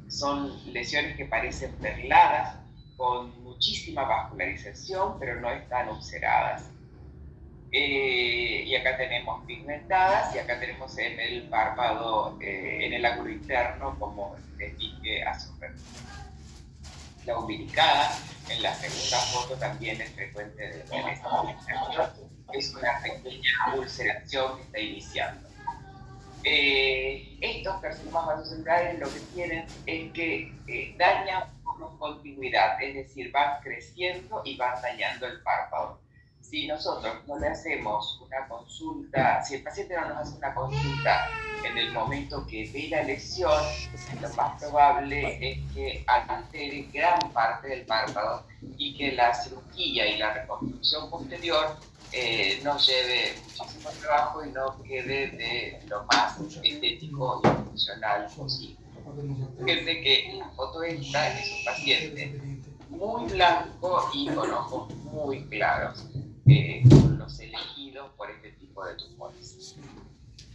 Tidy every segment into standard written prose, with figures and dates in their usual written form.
son lesiones que parecen perladas, con muchísima vascularización, pero no están ulceradas. Y acá tenemos pigmentadas y acá tenemos en el párpado, en el ángulo interno, como les dije hace un rato. La umbilicada, en la segunda foto también es frecuente de esta es una pequeña ulceración que está iniciando. Estos carcinomas vasocelulares lo que tienen es que dañan con continuidad, es decir, van creciendo y van dañando el párpado. Si nosotros no le hacemos una consulta, si el paciente no nos hace una consulta en el momento que ve la lesión, lo más probable es que altere gran parte del párpado y que la cirugía y la reconstrucción posterior no lleve muchísimo trabajo y no quede de lo más estético y funcional posible. Fíjense que la foto esta es un paciente muy blanco y con ojos muy claros, los elegidos por este tipo de tumores.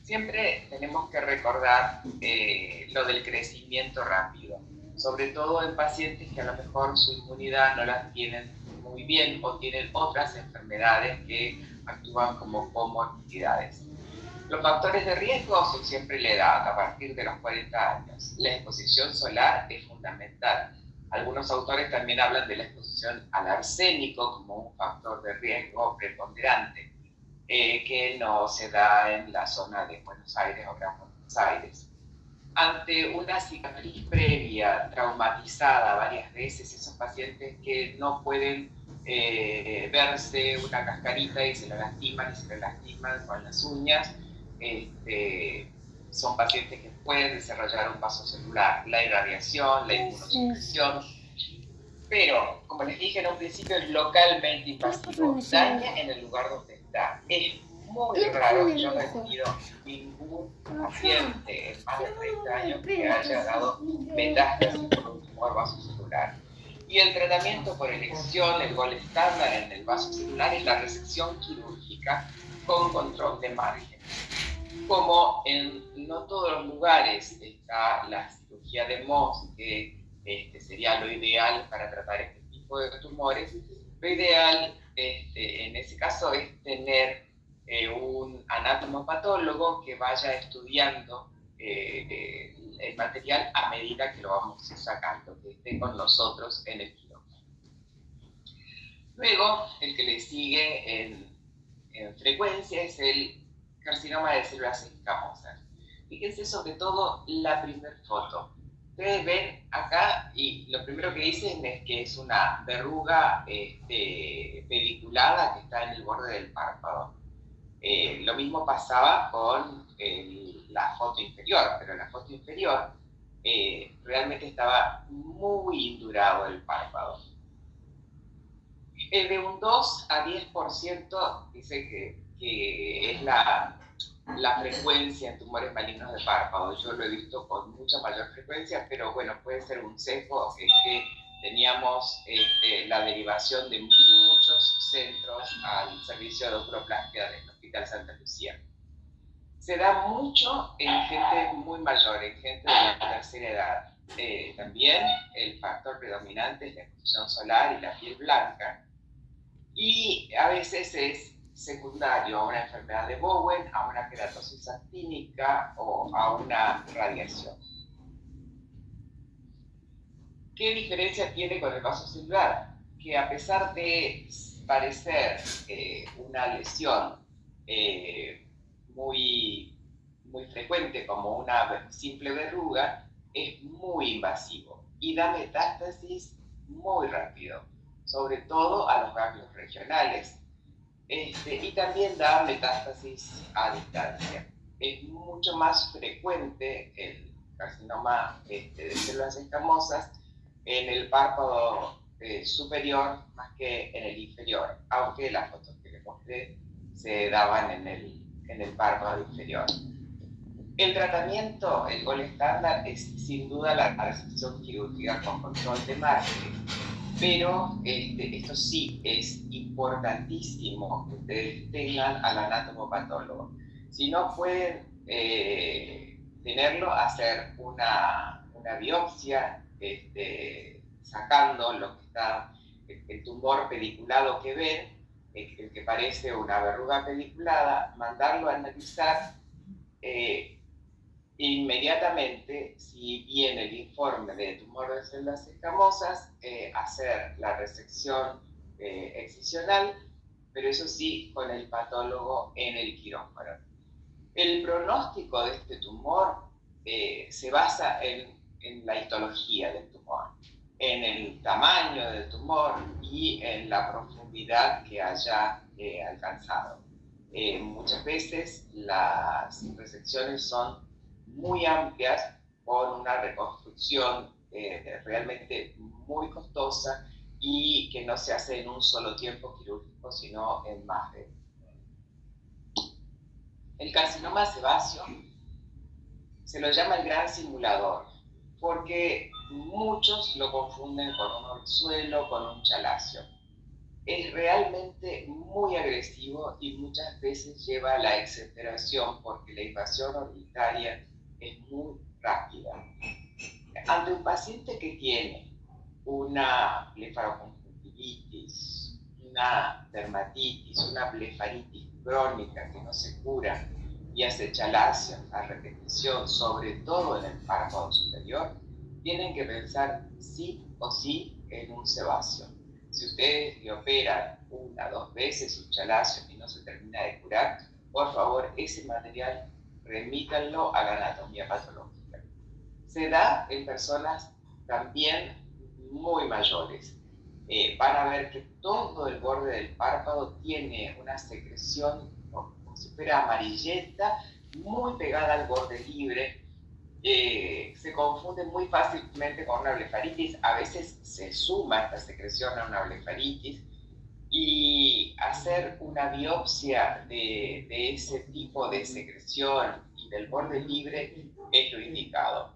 Siempre tenemos que recordar lo del crecimiento rápido, sobre todo en pacientes que a lo mejor su inmunidad no la tienen muy bien o tienen otras enfermedades que actúan como comorbilidades. Los factores de riesgo son siempre la edad, a partir de los 40 años. La exposición solar es fundamental. Algunos autores también hablan de la exposición al arsénico como un factor de riesgo preponderante, que no se da en la zona de Buenos Aires o Gran Buenos Aires. Ante una cicatriz previa traumatizada varias veces, esos pacientes que no pueden verse una cascarita y se la lastiman con las uñas, son pacientes que pueden desarrollar un vaso celular, la irradiación, la inmunosupresión, pero como les dije en un principio, es localmente invasivo, daña en el lugar donde está. Es muy raro, yo no he tenido ningún paciente en más de 30 años que haya dado metástasis por un tumor vasocelular. Y el tratamiento por elección, el gol estándar en el vaso celular, es la resección quirúrgica con control de margen. Como en no todos los lugares está la cirugía de Mohs, que sería lo ideal para tratar este tipo de tumores, lo ideal en ese caso es tener un anatomopatólogo que vaya estudiando el material a medida que lo vamos sacando, que esté con nosotros en el quirófano. Luego, el que le sigue en frecuencia es el carcinoma de células escamosas. Fíjense sobre todo la primera foto. Ustedes ven acá y lo primero que dicen es que es una verruga pediculada que está en el borde del párpado. Lo mismo pasaba con la foto inferior, pero la foto inferior realmente estaba muy indurado el párpado. De un 2 a 10% dice que es la frecuencia en tumores malignos de párpado. Yo lo he visto con mucha mayor frecuencia, pero bueno, puede ser un sesgo que teníamos la derivación de muchos centros al servicio de ocuroplastia del Hospital Santa Lucía. Se da mucho en gente muy mayor, en gente de la tercera edad. También el factor predominante es la exposición solar y la piel blanca. Y a veces es secundario a una enfermedad de Bowen, a una queratosis actínica o a una radiación. ¿Qué diferencia tiene con el vaso celular? Que a pesar de parecer una lesión muy frecuente como una simple verruga, es muy invasivo y da metástasis muy rápido, sobre todo a los ganglios regionales. Y también da metástasis a distancia. Es mucho más frecuente el carcinoma de células escamosas en el párpado superior más que en el inferior, aunque las fotos que les mostré se daban en el párpado inferior. El tratamiento, el gol estándar, es sin duda la resección quirúrgica con control de margen, pero esto sí es importantísimo que ustedes tengan al anatomopatólogo. Si no pueden tenerlo, hacer una una biopsia, sacando lo que está, el tumor pediculado que ven, el que parece una verruga pediculada, mandarlo a analizar inmediatamente, si viene el informe de tumor de células escamosas, hacer la resección excisional, pero eso sí, con el patólogo en el quirófano. El pronóstico de este tumor se basa en la histología del tumor, en el tamaño del tumor y en la profundidad que haya alcanzado. Muchas veces las resecciones son muy amplias con una reconstrucción realmente muy costosa y que no se hace en un solo tiempo quirúrgico, sino en más de. El carcinoma sebáceo se lo llama el gran simulador, porque muchos lo confunden con un orzuelo, con un chalacio. Es realmente muy agresivo y muchas veces lleva a la exenteración porque la invasión orbitaria es muy rápida. Ante un paciente que tiene una blefaroconjuntivitis, una dermatitis, una blefaritis crónica que no se cura y hace chalacio a repetición, sobre todo en el párpado superior, tienen que pensar sí o sí en un sebáceo. Si ustedes le operan 1 o 2 veces un chalacio y no se termina de curar, por favor, ese material remítanlo a la anatomía patológica. Se da en personas también muy mayores. Van a ver que todo el borde del párpado tiene una secreción como si fuera amarillenta, muy pegada al borde libre. Se confunde muy fácilmente con una blefaritis. A veces se suma esta secreción a una blefaritis, y hacer una biopsia de ese tipo de secreción y del borde libre es lo indicado.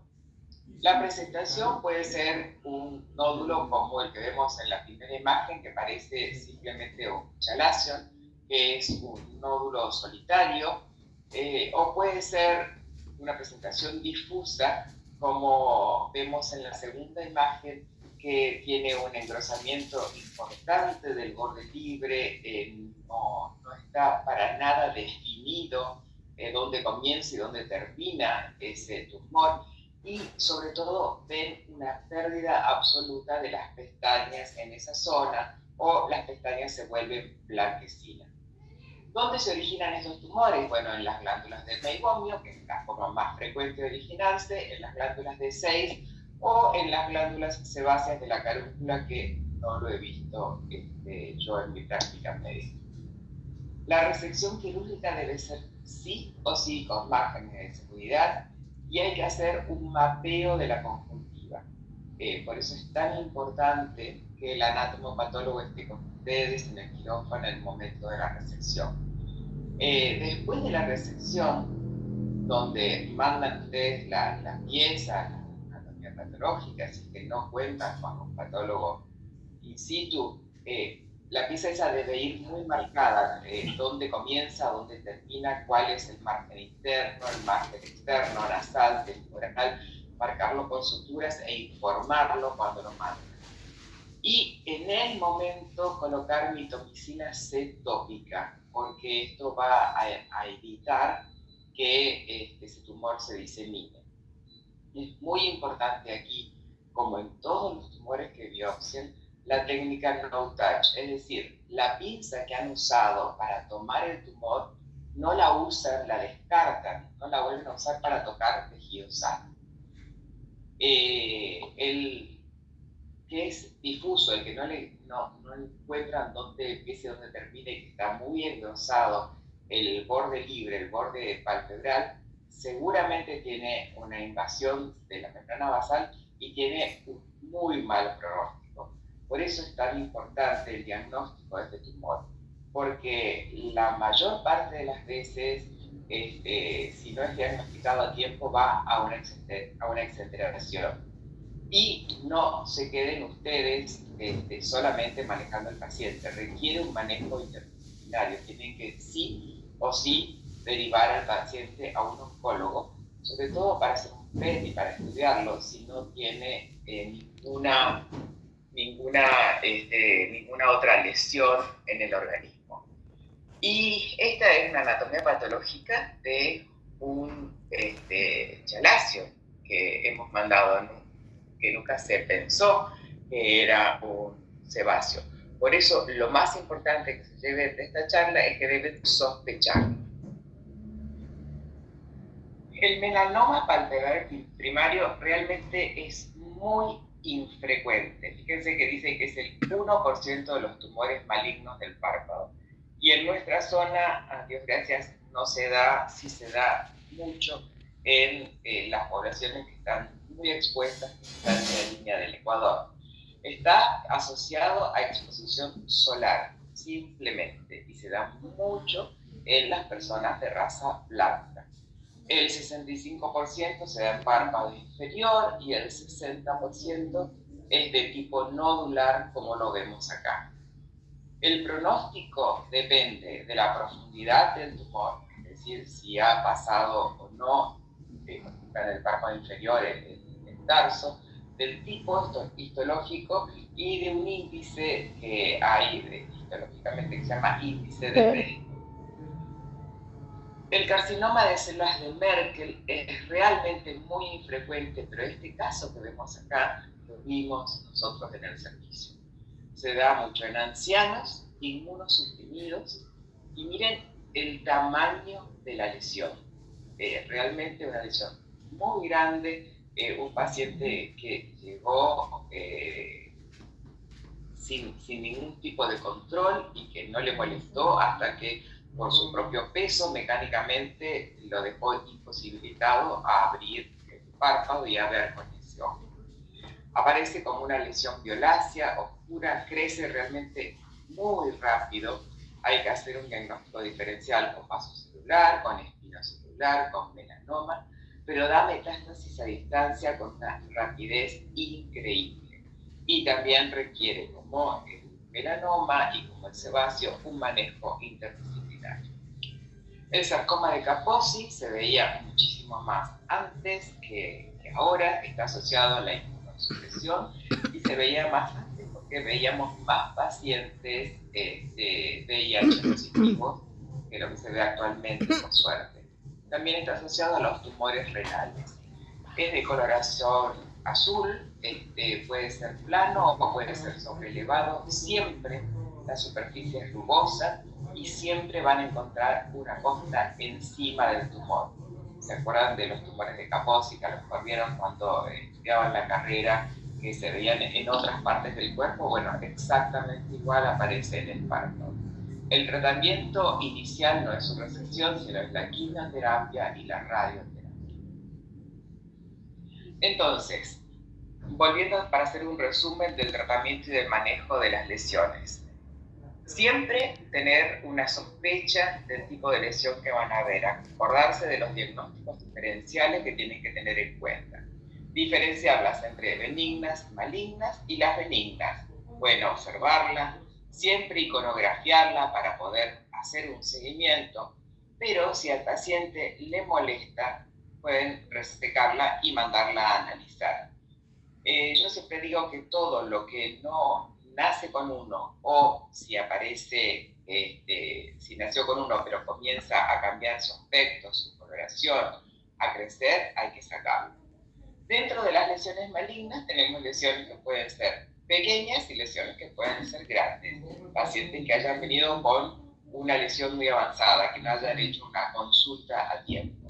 La presentación puede ser un nódulo como el que vemos en la primera imagen, que parece simplemente un chalacio, que es un nódulo solitario, o puede ser una presentación difusa, como vemos en la segunda imagen, que tiene un engrosamiento importante del borde libre, no está para nada definido dónde comienza y dónde termina ese tumor, y sobre todo ven una pérdida absoluta de las pestañas en esa zona, o las pestañas se vuelven blanquecinas. ¿Dónde se originan estos tumores? Bueno, en las glándulas del meibomio, que es la forma más frecuente de originarse, en las glándulas de Seyss o en las glándulas sebáceas de la carúncula, que no lo he visto yo en mi práctica médica. La resección quirúrgica debe ser sí o sí con márgenes de seguridad, y hay que hacer un mapeo de la conjuntiva. Por eso es tan importante que el anatomopatólogo esté con ustedes en el quirófano en el momento de la resección. Después de la resección, donde mandan ustedes la pieza, la anatomía patológica, si que no cuentan con un patólogo in situ, la pieza esa debe ir muy marcada, dónde comienza, dónde termina, cuál es el margen interno, el margen externo, nasal, temporal, marcarlo con suturas e informarlo cuando lo mandan. Y en el momento colocar mitomicina C tópica, porque esto va a evitar que ese tumor se disemine. Es muy importante aquí, como en todos los tumores que biopsian, la técnica no touch, es decir, la pinza que han usado para tomar el tumor no la usan, la descartan, no la vuelven a usar para tocar tejido sano. El que es difuso, el que no encuentran dónde empieza y dónde termina, y que está muy engrosado el borde libre, el borde palpebral, seguramente tiene una invasión de la membrana basal y tiene un muy mal pronóstico. Por eso es tan importante el diagnóstico de este tumor, porque la mayor parte de las veces, si no es diagnosticado a tiempo, va a una exenteración. Y no se queden ustedes solamente manejando al paciente, requiere un manejo interdisciplinario, tienen que sí o sí derivar al paciente a un oncólogo, sobre todo para hacer un PET y para estudiarlo si no tiene ninguna otra lesión en el organismo. Y esta es una anatomía patológica de un chaláceo que hemos mandado, que nunca se pensó que era un sebáceo. Por eso lo más importante que se lleve de esta charla es que deben sospechar. El melanoma palpebral primario realmente es muy infrecuente. Fíjense que dice que es el 1% de los tumores malignos del párpado. Y en nuestra zona, a Dios gracias, no se da, sí se da mucho en las poblaciones que están muy expuestas, que están en la línea del Ecuador. Está asociado a exposición solar, simplemente, y se da mucho en las personas de raza blanca. El 65% se da en párpado inferior y el 60% es de tipo nodular, como lo vemos acá. El pronóstico depende de la profundidad del tumor, es decir, si ha pasado o no en el párpado inferior el tarso, del tipo histológico y de un índice que hay histológicamente que se llama índice de Bredin. El carcinoma de células de Merkel es realmente muy infrecuente, pero este caso que vemos acá lo vimos nosotros en el servicio. Se da mucho en ancianos, inmunosuprimidos, y miren el tamaño de la lesión. Realmente una lesión muy grande, un paciente que llegó sin ningún tipo de control y que no le molestó hasta que por su propio peso mecánicamente lo dejó imposibilitado a abrir el párpado y a ver con lesión. Aparece como una lesión violácea, oscura, crece realmente muy rápido. Hay que hacer un diagnóstico diferencial con vaso celular, con espinocelular, con melanoma, pero da metástasis a distancia con una rapidez increíble. Y también requiere, como el melanoma y como el sebáceo, un manejo interdisciplinario. El sarcoma de Kaposi se veía muchísimo más antes que ahora, está asociado a la inmunosupresión y se veía más antes porque veíamos más pacientes de VIH positivos que lo que se ve actualmente, por suerte. También está asociado a los tumores renales. Es de coloración azul, puede ser plano o puede ser sobrelevado, siempre la superficie es rugosa y siempre van a encontrar una costra encima del tumor. ¿Se acuerdan de los tumores de Kaposi que a lo mejor vieron cuando estudiaban la carrera que se veían en otras partes del cuerpo? Bueno, exactamente igual aparece en el párpado. El tratamiento inicial no es su resección, sino es la quimioterapia y la radioterapia. Entonces, volviendo para hacer un resumen del tratamiento y del manejo de las lesiones. Siempre tener una sospecha del tipo de lesión que van a ver, acordarse de los diagnósticos diferenciales que tienen que tener en cuenta. Diferenciarlas entre benignas, malignas y las benignas. Bueno, observarla, siempre iconografiarla para poder hacer un seguimiento, pero si al paciente le molesta, pueden resecarla y mandarla a analizar. Yo siempre digo que todo lo que no nace con uno o si aparece, si nació con uno pero comienza a cambiar su aspecto, su coloración, a crecer, hay que sacarlo. Dentro de las lesiones malignas tenemos lesiones que pueden ser pequeñas y lesiones que pueden ser grandes. Pacientes que hayan venido con una lesión muy avanzada, que no hayan hecho una consulta a tiempo.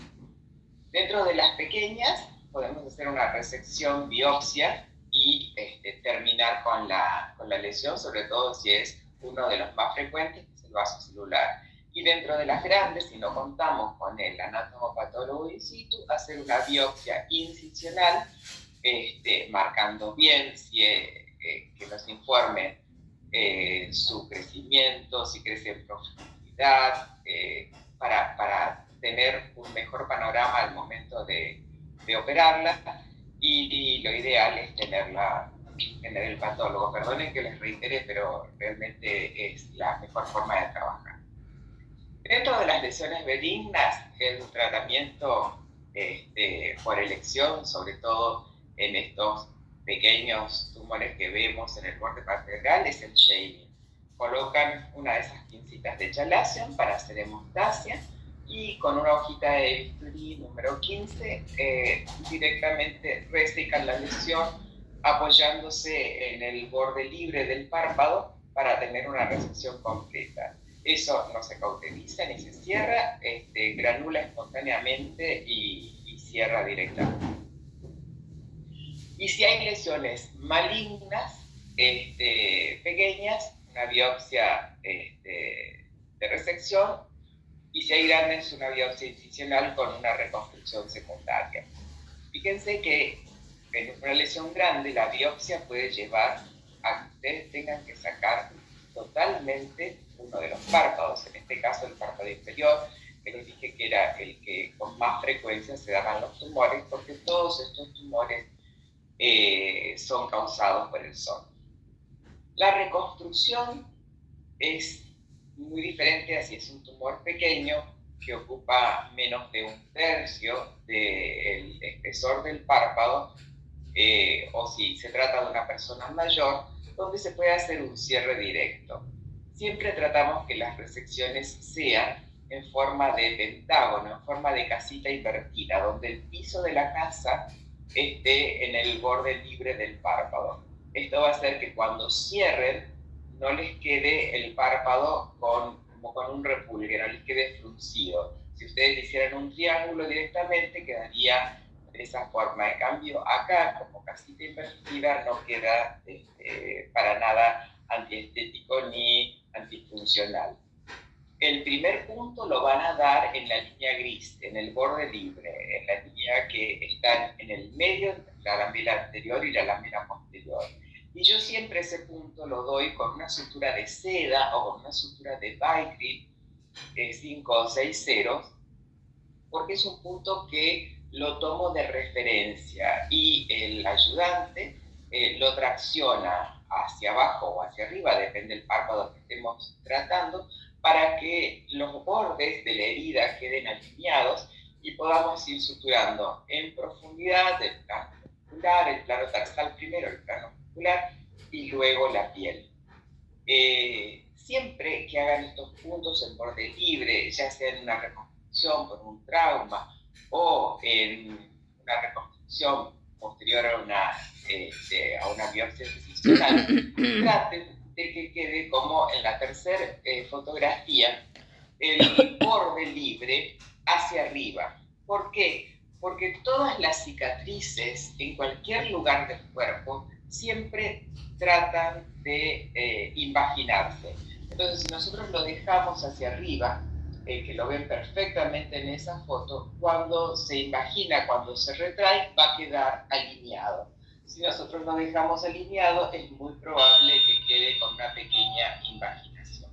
Dentro de las pequeñas podemos hacer una resección biopsia y terminar con la lesión, sobre todo si es uno de los más frecuentes, que es el vaso celular. Y dentro de las grandes, si no contamos con el anatomopatólogo in situ, hacer una biopsia incisional, marcando bien que nos informe su crecimiento, si crece en profundidad, para tener un mejor panorama al momento de operarla, y lo ideal es tener el patólogo. Perdonen que les reitere, pero realmente es la mejor forma de trabajar. Dentro de las lesiones benignas, el tratamiento por elección, sobre todo en estos pequeños tumores que vemos en el borde parietal, es el shaving. Colocan una de esas pincitas de chalazion para hacer hemostasia y con una hojita de bisturí número 15 directamente resecan la lesión apoyándose en el borde libre del párpado para tener una resección completa. Eso no se cauteriza ni se cierra, granula espontáneamente y cierra directamente. Y si hay lesiones malignas, pequeñas, una biopsia de resección, y si hay grandes, una biopsia incisional con una reconstrucción secundaria. Fíjense que en una lesión grande la biopsia puede llevar a que ustedes tengan que sacar totalmente uno de los párpados, en este caso el párpado inferior, que les dije que era el que con más frecuencia se daban los tumores, porque todos estos tumores son causados por el sol. La reconstrucción es muy diferente a si es un tumor pequeño que ocupa menos de 1/3 del espesor del párpado, o si se trata de una persona mayor, donde se puede hacer un cierre directo. Siempre tratamos que las resecciones sean en forma de pentágono, en forma de casita invertida, donde el piso de la casa esté en el borde libre del párpado. Esto va a hacer que cuando cierren no les quede el párpado como con un repulgue, no les quede fruncido. Si ustedes hicieran un triángulo directamente, quedaría de esa forma. En cambio, acá, como casita invertida, no queda para nada antiestético ni antifuncional. El primer punto lo van a dar en la línea gris, en el borde libre, en la línea que está en el medio, la lamela anterior y la lamela posterior. Y yo siempre ese punto lo doy con una sutura de seda o con una sutura de Vicryl, 5 o 6 ceros, porque es un punto que lo tomo de referencia y el ayudante lo tracciona hacia abajo o hacia arriba, depende del párpado que estemos tratando, para que los bordes de la herida queden alineados y podamos ir suturando en profundidad el plano muscular, el plano tarsal primero, el plano muscular y luego la piel. Siempre que hagan estos puntos en borde libre, ya sea en una reconstrucción por un trauma o en una reconstrucción posterior a una biopsia incisional, traten de que quede como en la tercera fotografía, el borde libre hacia arriba. ¿Por qué? Porque todas las cicatrices en cualquier lugar del cuerpo siempre tratan de invaginarse. Entonces, si nosotros lo dejamos hacia arriba, que lo ven perfectamente en esa foto, cuando se invagina, cuando se retrae, va a quedar alineado. Si nosotros lo dejamos alineado, es muy probable que quede con una pequeña invaginación.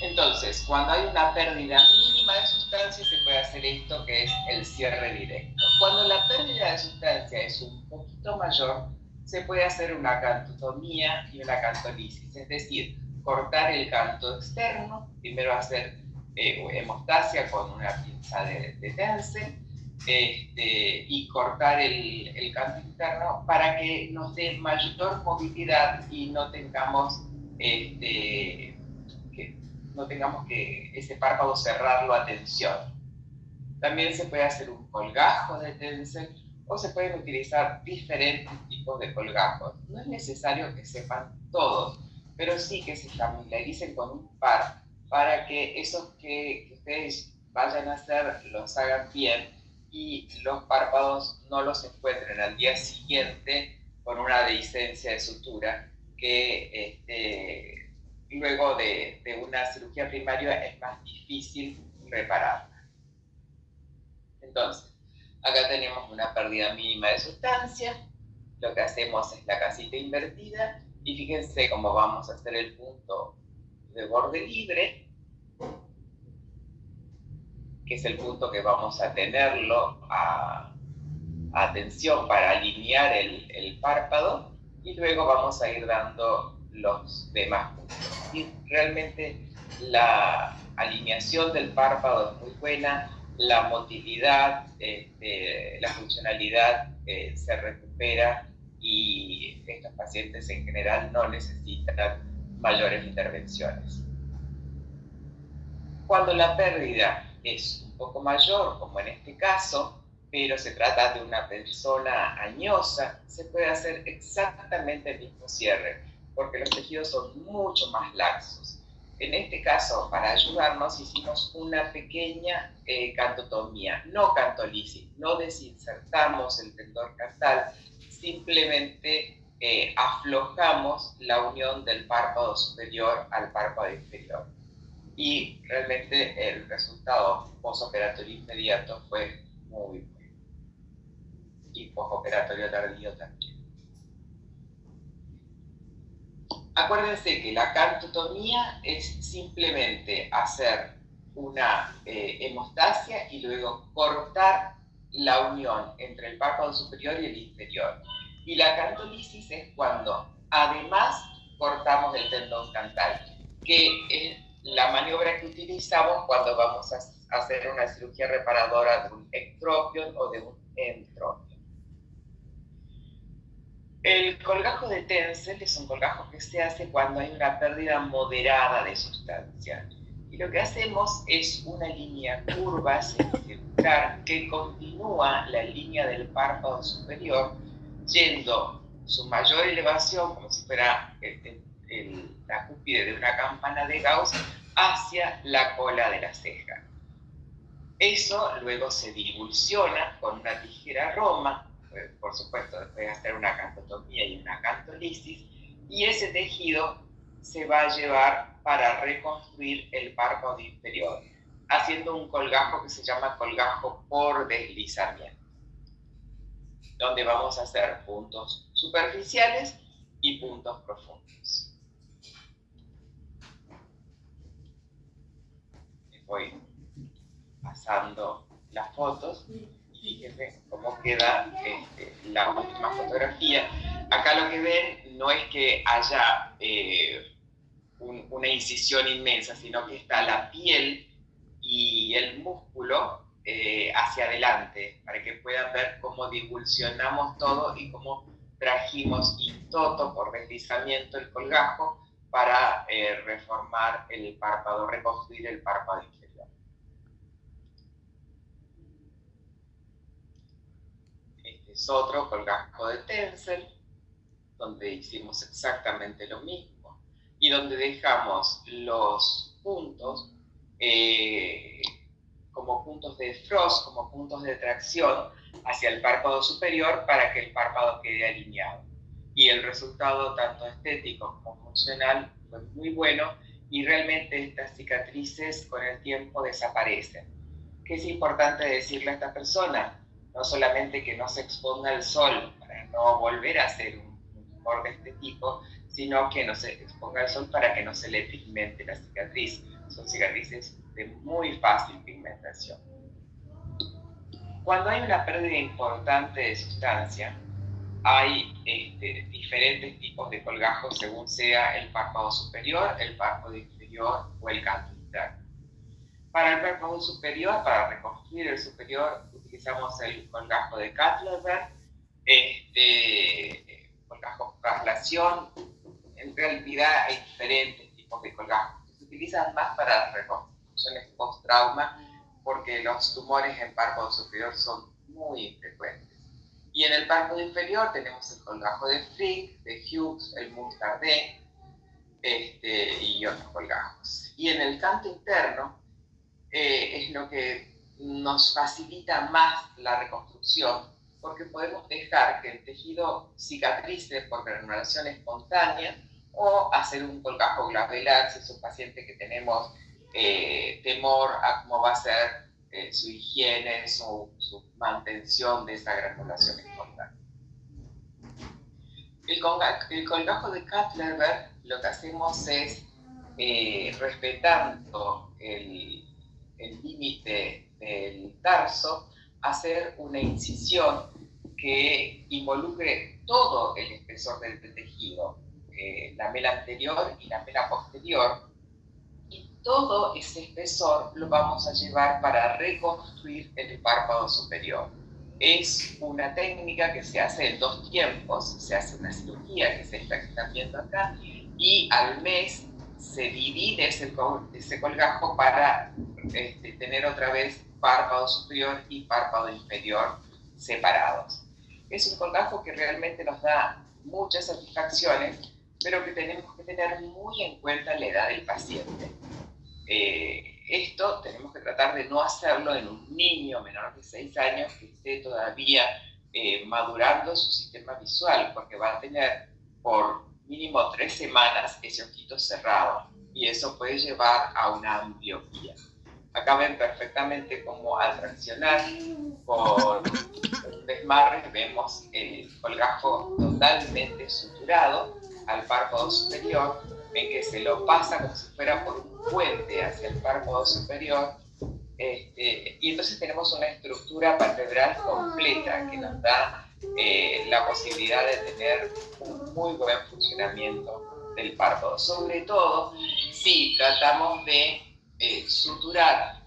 Entonces, cuando hay una pérdida mínima de sustancia, se puede hacer esto que es el cierre directo. Cuando la pérdida de sustancia es un poquito mayor, se puede hacer una cantotomía y una cantolisis, es decir, cortar el canto externo, primero hacer hemostasia con una pinza de Tencel, y cortar el canto interno para que nos dé mayor movilidad y no tengamos que ese párpado cerrarlo a tensión. También se puede hacer un colgajo de Tencel o se pueden utilizar diferentes tipos de colgajos. No es necesario que sepan todos, pero sí que se familiaricen con un par para que esos que ustedes vayan a hacer los hagan bien y los párpados no los encuentren al día siguiente con una dehiscencia de sutura que luego de una cirugía primaria es más difícil repararla. Entonces, acá tenemos una pérdida mínima de sustancia, lo que hacemos es la casita invertida y fíjense cómo vamos a hacer el punto de borde libre, que es el punto que vamos a tenerlo a tensión para alinear el párpado y luego vamos a ir dando los demás puntos. Y realmente la alineación del párpado es muy buena, la motilidad, la funcionalidad se recupera y estos pacientes en general no necesitan mayores intervenciones. Cuando la pérdida es un poco mayor, como en este caso, pero se trata de una persona añosa, se puede hacer exactamente el mismo cierre, porque los tejidos son mucho más laxos. En este caso, para ayudarnos, hicimos una pequeña cantotomía, no cantolisis, no desinsertamos el tendón cantal, simplemente aflojamos la unión del párpado superior al párpado inferior. Y realmente el resultado postoperatorio inmediato fue muy bueno. Y postoperatorio tardío también. Acuérdense que la cantotomía es simplemente hacer una hemostasia y luego cortar la unión entre el párpado superior y el inferior. Y la cantolisis es cuando además cortamos el tendón cantal, que es la maniobra que utilizamos cuando vamos a hacer una cirugía reparadora de un ectropion o de un entropion. El colgajo de Tencel es un colgajo que se hace cuando hay una pérdida moderada de sustancia. Y lo que hacemos es una línea curva semicircular que continúa la línea del párpado superior, yendo su mayor elevación, como si fuera la cúspide de una campana de Gauss, hacia la cola de la ceja. Eso luego se divulsiona con una tijera roma, por supuesto, después de hacer una cantotomía y una cantolisis, y ese tejido se va a llevar para reconstruir el párpado inferior, haciendo un colgajo que se llama colgajo por deslizamiento, donde vamos a hacer puntos superficiales y puntos profundos. Voy pasando las fotos. Fíjense cómo queda la última fotografía. Acá lo que ven no es que haya una incisión inmensa, sino que está la piel y el músculo hacia adelante, para que puedan ver cómo divulsionamos todo y cómo trajimos in toto por deslizamiento el colgajo para reformar el párpado, reconstruir el párpado inferior. Es otro colgajo de Tencel, donde hicimos exactamente lo mismo y donde dejamos los puntos como puntos de Frost, como puntos de tracción hacia el párpado superior para que el párpado quede alineado. Y el resultado, tanto estético como funcional, fue muy bueno y realmente estas cicatrices con el tiempo desaparecen. ¿Qué es importante decirle a esta persona? No solamente que no se exponga al sol para no volver a hacer un tumor de este tipo, sino que no se exponga al sol para que no se le pigmente la cicatriz. Son cicatrices de muy fácil pigmentación. Cuando hay una pérdida importante de sustancia, hay diferentes tipos de colgajos según sea el párpado superior, el párpado inferior o el canto interno. Para el párpado superior, para reconstruir el superior, utilizamos el colgajo de Cutler, colgajo traslación. En realidad hay diferentes tipos de colgajos que se utilizan más para reconstrucciones post-trauma porque los tumores en párpado superior son muy infrecuentes. Y en el párpado inferior tenemos el colgajo de Frick, de Hughes, el Mustardé y otros colgajos. Y en el canto interno es lo que nos facilita más la reconstrucción, porque podemos dejar que el tejido cicatrice por granulación espontánea o hacer un colgajo glabelar si es un paciente que tenemos temor a cómo va a ser su higiene, su mantención de esa granulación espontánea. El colgajo de Cutler, lo que hacemos es, respetando el límite del tarso, hacer una incisión que involucre todo el espesor del tejido, la mela anterior y la mela posterior, y todo ese espesor lo vamos a llevar para reconstruir el párpado superior. Es una técnica que se hace en 2 tiempos. Se hace una cirugía, que es esta que están viendo acá, y al mes se divide ese colgajo para tener otra vez párpado superior y párpado inferior separados. Es un colgajo que realmente nos da muchas satisfacciones, pero que tenemos que tener muy en cuenta la edad del paciente. Esto tenemos que tratar de no hacerlo en un niño menor de 6 años que esté todavía madurando su sistema visual, porque va a tener por mínimo 3 semanas ese ojito cerrado y eso puede llevar a una ambliopía. Acá ven perfectamente cómo al traccionar con un desmarre vemos el colgajo totalmente suturado al párpado superior, en que se lo pasa como si fuera por un puente hacia el párpado superior, y entonces tenemos una estructura palpebral completa que nos da la posibilidad de tener un muy buen funcionamiento del párpado, sobre todo si tratamos de suturar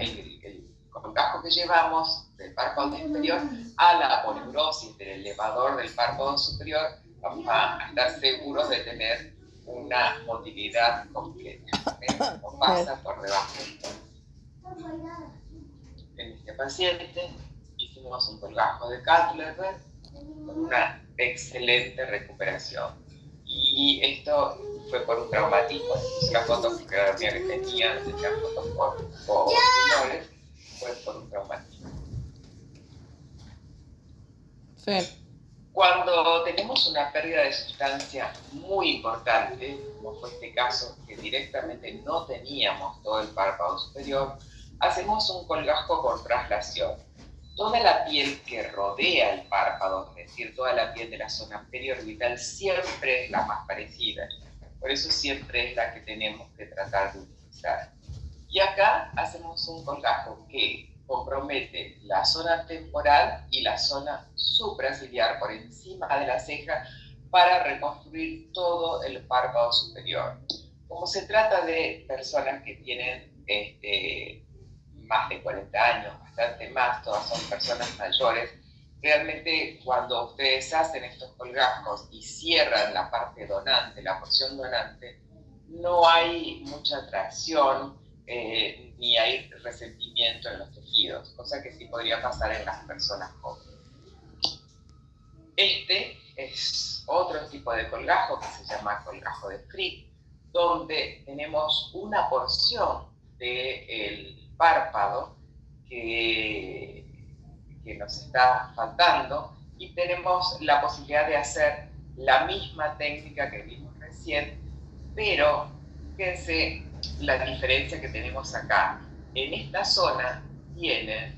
el colgajo que llevamos del párpado inferior a la aponeurosis del elevador del párpado superior. Vamos a estar seguros de tener una motilidad completa. Como pasa por debajo. En este paciente hicimos un colgajo de Cutler con una excelente recuperación. Y esto fue por un traumatismo. Hice la foto porque la que tenía fotos por señores, fue por un traumatismo. Sí. Cuando tenemos una pérdida de sustancia muy importante, como fue este caso, que directamente no teníamos todo el párpado superior, hacemos un colgajo con traslación. Toda la piel que rodea el párpado, es decir, toda la piel de la zona periorbital, siempre es la más parecida. Por eso siempre es la que tenemos que tratar de utilizar. Y acá hacemos un colgajo que compromete la zona temporal y la zona supraciliar por encima de la ceja para reconstruir todo el párpado superior. Como se trata de personas que tienen más de 40 años, bastante más, todas son personas mayores, realmente cuando ustedes hacen estos colgajos y cierran la parte donante, la porción donante, no hay mucha tracción, ni hay resentimiento en los tejidos, cosa que sí podría pasar en las personas jóvenes. Este es otro tipo de colgajo que se llama colgajo de Frick, donde tenemos una porción del párpado que nos está faltando y tenemos la posibilidad de hacer la misma técnica que vimos recién, pero fíjense la diferencia que tenemos acá. En esta zona tiene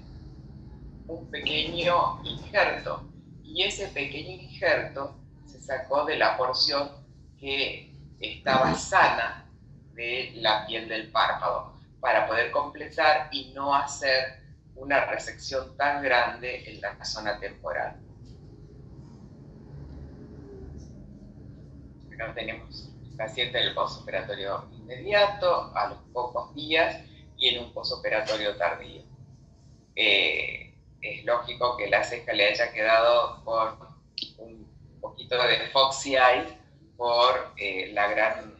un pequeño injerto y ese pequeño injerto se sacó de la porción que estaba sana de la piel del párpado para poder completar y no hacer una resección tan grande en la zona temporal. Acá tenemos paciente en el posoperatorio inmediato, a los pocos días y en un posoperatorio tardío. Es lógico que la ceja le haya quedado con un poquito de foxy eye por la gran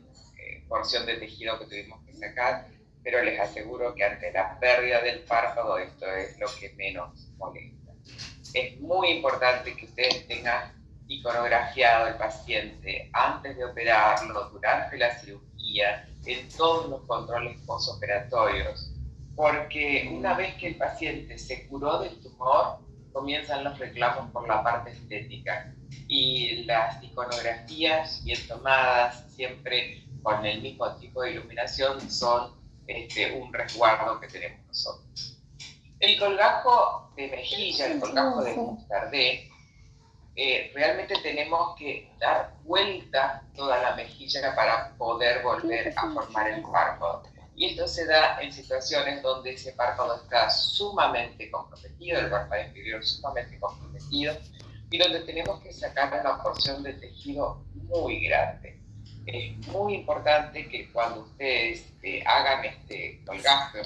porción de tejido que tuvimos que sacar, pero les aseguro que ante la pérdida del párpado esto es lo que menos molesta. Es muy importante que ustedes tengan iconografiado el paciente antes de operarlo, durante la cirugía, en todos los controles posoperatorios, porque una vez que el paciente se curó del tumor, comienzan los reclamos por la parte estética y las iconografías bien tomadas, siempre con el mismo tipo de iluminación, son un resguardo que tenemos nosotros. El colgajo de mejilla, el colgajo de mostardé, realmente tenemos que dar vuelta toda la mejilla para poder volver a formar el párpado. Y esto se da en situaciones donde ese párpado está sumamente comprometido, el párpado inferior sumamente comprometido, y donde tenemos que sacar una porción de tejido muy grande. es muy importante que cuando ustedes hagan este colgajo,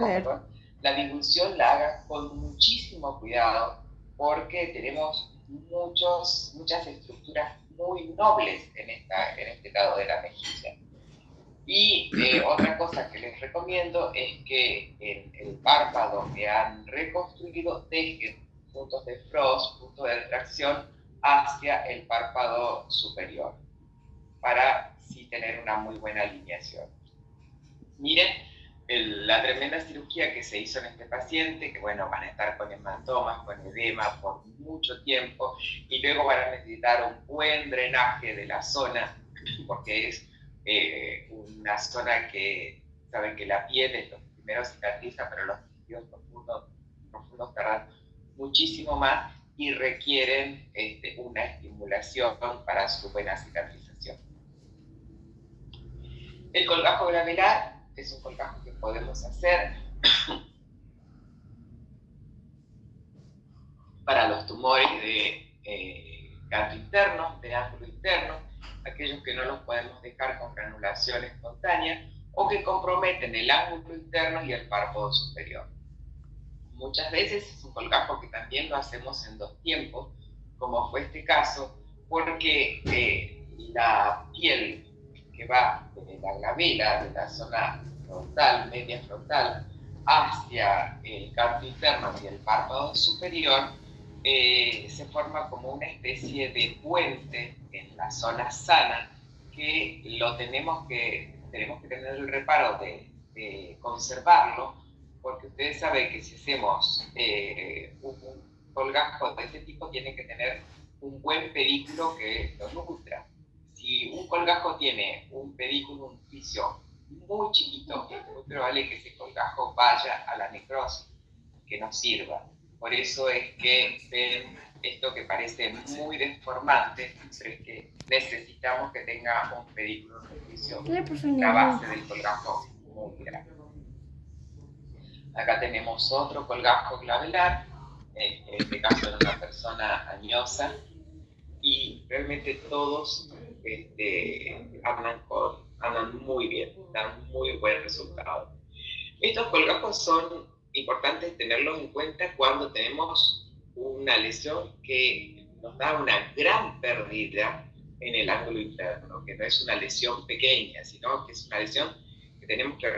perdón, la divulsión la hagan con muchísimo cuidado porque tenemos muchas estructuras muy nobles en este lado de la mejilla. Y otra cosa que les recomiendo es que en el párpado que han reconstruido dejen puntos de frost, puntos de retracción hacia el párpado superior para sí tener una muy buena alineación. Miren la tremenda cirugía que se hizo en este paciente, que bueno, van a estar con hematomas, con edema por mucho tiempo y luego van a necesitar un buen drenaje de la zona porque es una zona que saben que la piel es lo que primero cicatriza, pero los tejidos profundos tardan muchísimo más y requieren una estimulación para su buena cicatrización. El colgajo gravelar es un colgajo que podemos hacer para los tumores de canto interno, de ángulo interno, aquellos que no los podemos dejar con granulación espontánea o que comprometen el ángulo interno y el párpado superior. Muchas veces es un colgajo que también lo hacemos en 2 tiempos, como fue este caso, porque la piel que va de la glabela, de la zona frontal, media frontal, hacia el canto interno y el párpado superior, se forma como una especie de puente en la zona sana que tenemos que tener el reparo de conservarlo, porque ustedes saben que si hacemos un colgajo de este tipo tiene que tener un buen pedículo que lo nutra. Si un colgajo tiene un pedículo, un fisio muy chiquito, es muy probable que ese colgajo vaya a la necrosis, que no sirva. Por eso es que ven esto que parece muy deformante, pero es que necesitamos que tenga un pedículo, un fisio, la base del colgajo muy grande. Acá tenemos otro colgajo clavelar, en este caso de una persona añosa, y realmente todos andan muy bien, dan muy buen resultado. Estos colgajos son importantes tenerlos en cuenta cuando tenemos una lesión que nos da una gran pérdida en el ángulo interno, que no es una lesión pequeña, sino que es una lesión que tenemos que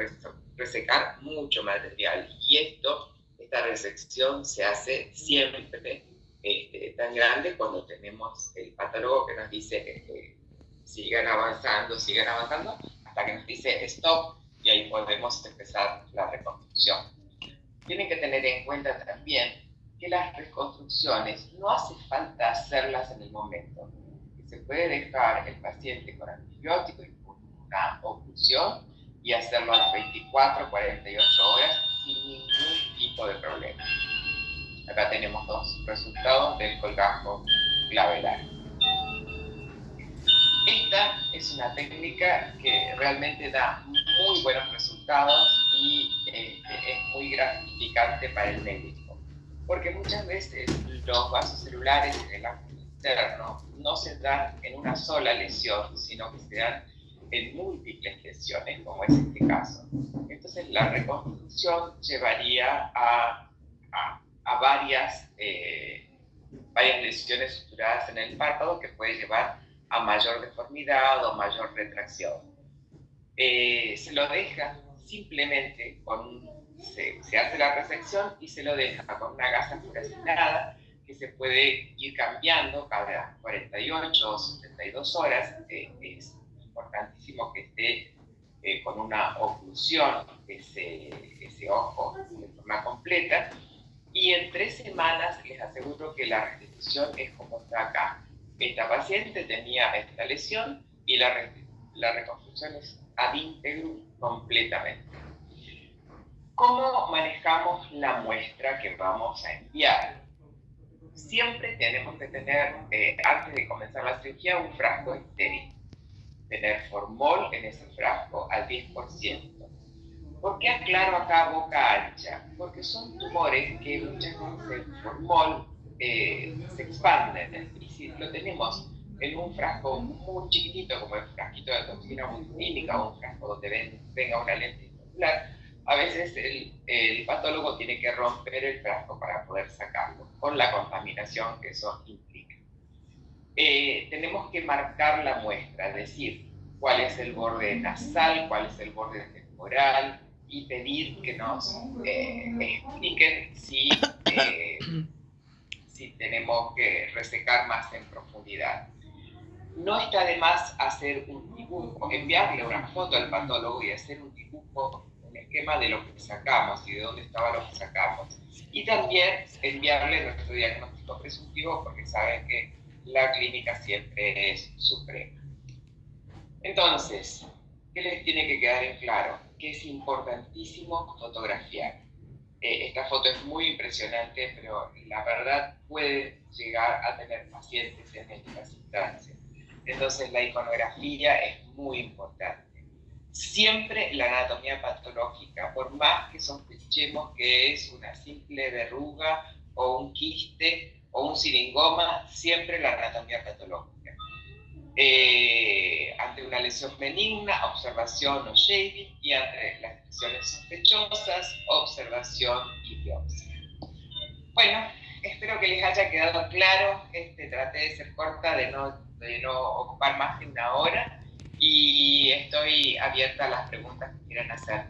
resecar mucho material. Y esta resección se hace siempre tan grande cuando tenemos el patólogo que nos dice que sigan avanzando, hasta que nos dice stop y ahí podemos empezar la reconstrucción. Tienen que tener en cuenta también que las reconstrucciones no hace falta hacerlas en el momento. Se puede dejar el paciente con antibióticos y con una oclusión y hacerlo a las 24 48 horas sin ningún tipo de problema. Acá tenemos 2 resultados del colgajo clavelar. Esta es una técnica que realmente da muy buenos resultados y es muy gratificante para el médico, porque muchas veces los vasos celulares en el ángulo interno no se dan en una sola lesión, sino que se dan en múltiples lesiones, como es este caso. Entonces la reconstrucción llevaría a varias lesiones estructuradas en el párpado que puede llevar a mayor deformidad o mayor retracción. Se lo deja simplemente se hace la resección y se lo deja con una gasa furacinada que se puede ir cambiando cada 48 o 72 horas. Es importantísimo que esté con una oclusión ese ojo de forma completa. Y en 3 semanas les aseguro que la restitución es como está acá. Esta paciente tenía esta lesión y la reconstrucción es ad integrum completamente. ¿Cómo manejamos la muestra que vamos a enviar? Siempre tenemos que tener, antes de comenzar la cirugía, un frasco estéril. Tener formol en ese frasco al 10%. ¿Por qué aclaro acá boca ancha? Porque son tumores que muchas veces el formol se expanden y si lo tenemos en un frasco muy chiquitito, como el frasquito de toxina botulínica o un frasco donde venga una lente intraocular, a veces el patólogo tiene que romper el frasco para poder sacarlo, con la contaminación que eso implica. Tenemos que marcar la muestra, es decir, cuál es el borde nasal, cuál es el borde temporal, y pedir que nos expliquen si tenemos que resecar más en profundidad. No está de más hacer un dibujo, enviarle una foto al patólogo y hacer un dibujo, un esquema de lo que sacamos y de dónde estaba lo que sacamos. Y también enviarle nuestro diagnóstico presuntivo, porque saben que la clínica siempre es suprema. Entonces, ¿qué les tiene que quedar en claro? Que es importantísimo fotografiar. Esta foto es muy impresionante, pero la verdad puede llegar a tener pacientes en estas instancias. Entonces la iconografía es muy importante. Siempre la anatomía patológica, por más que sospechemos que es una simple verruga o un quiste o un siringoma, siempre la anatomía patológica. Ante una lesión benigna, observación o shading, y ante las lesiones sospechosas, observación y biopsia. Bueno, espero que les haya quedado claro. Traté de ser corta, de no ocupar más de una hora, y estoy abierta a las preguntas que quieran hacer.